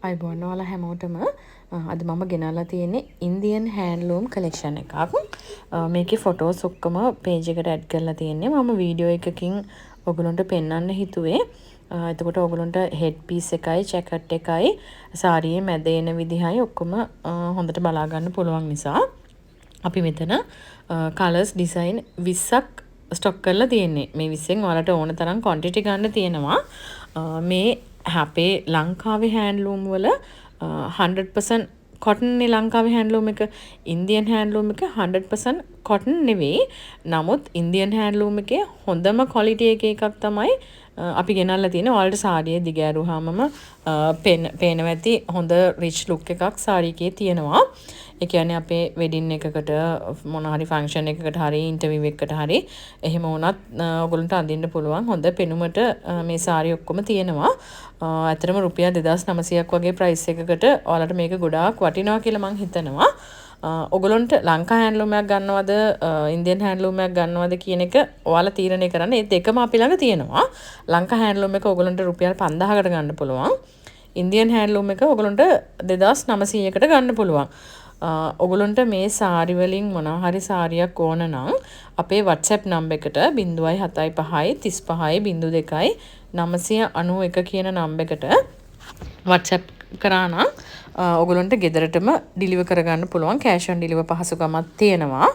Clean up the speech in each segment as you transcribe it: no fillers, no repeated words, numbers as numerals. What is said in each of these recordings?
අයිබෝන් ඔයාලා හැමෝටම අද මම ගෙනල්ලා තියෙන්නේ ඉන්දියන් හෑන්ඩ්ලූම් කලෙක්ෂන් එකක්. මේකේ ෆොටෝස් ඔක්කොම පේජ් එකට ඇඩ් කරලා තියෙන්නේ. මම වීඩියෝ එකකින් ඔයගලන්ට පෙන්වන්න හිතුවේ. එතකොට ඔයගලන්ට හෙඩ් පීස් එකයි ජැකට් එකයි සාරියේ මැද එන විදිහයි ඔක්කොම හොඳට බලා ගන්න පුළුවන් නිසා අපි මෙතන කලර්ස් ඩිසයින් 20ක් ස්ටොක් කරලා තියෙන්නේ. මේ 20න් ඔයාලට ඕන තරම් ක්වොන්ටිටි ගන්න තියෙනවා. මේ අපේ ලංකාවේ හෑන්ඩ්ලූම් වල 100% කොටන් නේ ලංකාවේ හෑන්ඩ්ලූම් එක. ඉන්දියන් හෑන්ඩ්ලූම් එක 100% කොටන් නෙවෙයි. නමුත් ඉන්දියන් හෑන්ඩ්ලූම් එකේ හොඳම ක්වොලිටි එකක් තමයි අපි ගෙනල්ලා තියෙන්නේ. ඔයාලට සාරියේ දිග ඇරුවාමම පේනවා ඇති හොඳ රිච් ලුක් එකක් සාරියකේ තියෙනවා. ඒ කියන්නේ අපේ වෙඩින් එකකට මොන හරි ෆන්ක්ෂන් එකකට හරි ඉන්ටර්විව් එකකට හරි එහෙම වුණත් ඔයගොල්ලන්ට අඳින්න පුළුවන් හොඳ පෙනුමට මේ සාරි ඔක්කොම තියෙනවා. ඇත්තටම රුපියල් 2900ක් වගේ ප්‍රයිස් එකකට ඔයාලට මේක ගොඩාක් වටිනවා කියලා මම හිතනවා. ඔයගොල්ලන්ට ලංකා හෑන්ඩ්ලූම් එකක් ගන්නවද ඉන්දියන් හෑන්ඩ්ලූම් එකක් ගන්නවද කියන එක ඔයාලා තීරණය කරන්න. ඒ දෙකම අපි ළඟ තියෙනවා. ලංකා හෑන්ඩ්ලූම් එක ඔයගොල්ලන්ට රුපියල් 5000කට ගන්න පුළුවන්. ඉන්දියන් හෑන්ඩ්ලූම් එක ඔයගොල්ලන්ට 2900කට ගන්න පුළුවන්. ඔගොල්ලන්ට මේ සාරි වලින් මොනවා හරි සාරියක් ඕන නම් අපේ WhatsApp නම්බර් එකට 075 35 02 991 කියන නම්බර් එකට WhatsApp කරා නම් ඔගොල්ලන්ට ගෙදරටම ඩිලිවර් කරගන්න පුළුවන්. කෑෂ් ඔන් ඩිලිවර් පහසුකමක් තියෙනවා.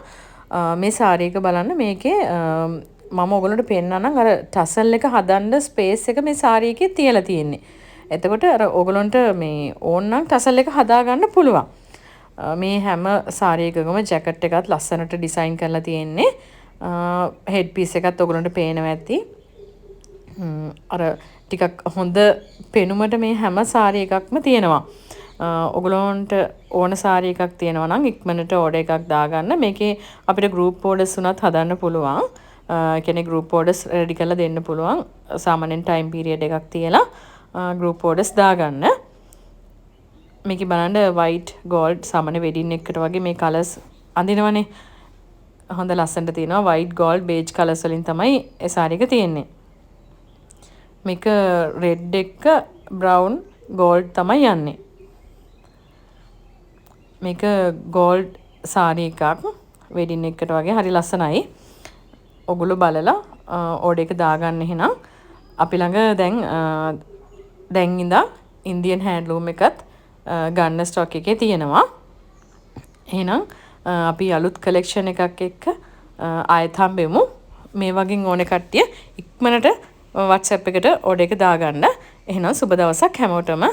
මේ සාරි එක බලන්න මේකේ මම ඔයගොල්ලන්ට පෙන්නන්නම් අර ටසල් එක හදන්න ස්පේස් එක මේ සාරි එකේ තියලා තියෙන්නේ. එතකොට අර ඔයගොල්ලන්ට මේ ඕන නම් ටසල් එක හදා ගන්න පුළුවන්. මේ හැම සාරි එකකම ජැකට් එකත් ලස්සනට ඩිසයින් කරලා තියෙන්නේ. හෙඩ් පීස් එකත් ඔයගොල්ලන්ට පේනවා ඇති. අර ටිකක් හොඳ පෙනුමට මේ හැම සාරි එකක්ම තියෙනවා. ඔයගොල්ලන්ට ඕන සාරි එකක් තියෙනවා නම් ඉක්මනට ඕඩර් එකක් දාගන්න. මේකේ අපිට ගෲප් ඕඩර්ස් උනත් හදන්න පුළුවන්. කෙනෙක් ගෲප් ඕඩර්ස් රෙඩි කරලා දෙන්න පුළුවන්. සාමාන්‍යයෙන් ටයිම් පීරියඩ් එකක් තියලා ගෲප් ඕඩර්ස් දාගන්න. මේක බලන්න වයිට් ගෝල්ඩ් සාමාන්‍ය වෙඩින් එකකට වගේ මේ කලර්ස් අඳිනවනේ. හොඳ ලස්සනට තියෙනවා. වයිට් ගෝල්ඩ් බේජ් කලර්ස් වලින් තමයි ඒ සාරි එක තියෙන්නේ. මේක රෙඩ් එක බ්‍රවුන් ගෝල්ඩ් තමයි යන්නේ. මේක ගෝල්ඩ් සාරි එකක් වෙඩින් එකකට වගේ හරි ලස්සනයි. ඔගොල්ලෝ බලලා ඕඩර් එක දාගන්න එහෙනම් අපි ළඟ දැන් ඉඳන් ඉන්දියන් හෑන්ඩ්ලූම් එකත් ගන්න ස්ටොක් එකේ තියෙනවා. එහෙනම් අපි අලුත් කලෙක්ෂන් එකක් එක්ක ආයෙත් හම්බෙමු. මේ වගේ ඕනේ කට්ටිය ඉක්මනට WhatsApp එකට ඕඩර් එක දාගන්න. එහෙනම් සුබ දවසක් හැමෝටම.